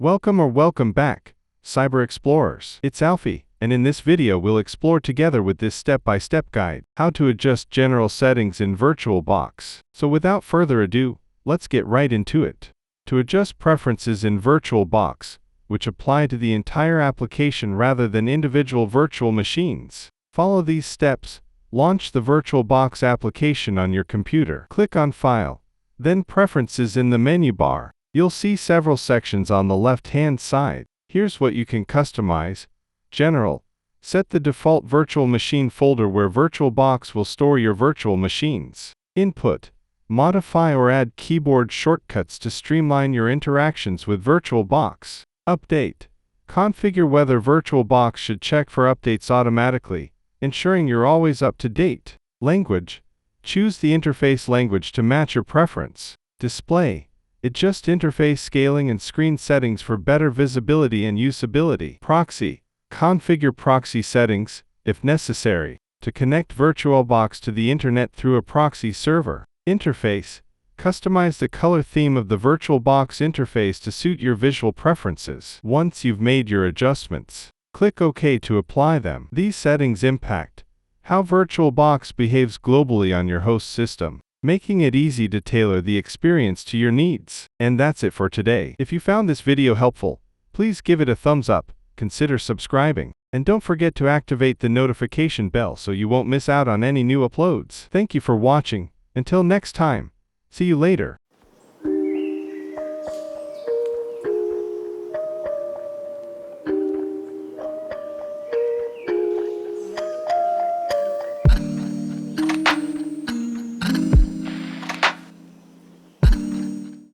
Welcome back, Cyber Explorers. It's Alfie, and in this video we'll explore together with this step-by-step guide, how to adjust general settings in VirtualBox. So without further ado, let's get right into it. To adjust preferences in VirtualBox, which apply to the entire application rather than individual virtual machines, follow these steps. Launch the VirtualBox application on your computer. Click on File, then Preferences in the menu bar. You'll see several sections on the left-hand side. Here's what you can customize. General. Set the default virtual machine folder where VirtualBox will store your virtual machines. Input. Modify or add keyboard shortcuts to streamline your interactions with VirtualBox. Update. Configure whether VirtualBox should check for updates automatically, ensuring you're always up to date. Language. Choose the interface language to match your preference. Display. Adjust interface scaling and screen settings for better visibility and usability. Proxy. Configure proxy settings, if necessary, to connect VirtualBox to the internet through a proxy server. Interface. Customize the color theme of the VirtualBox interface to suit your visual preferences. Once you've made your adjustments, click OK to apply them. These settings impact how VirtualBox behaves globally on your host system, making it easy to tailor the experience to your needs. And that's it for today. If you found this video helpful, please give it a thumbs up, consider subscribing, and don't forget to activate the notification bell so you won't miss out on any new uploads. Thank you for watching. Until next time, see you later.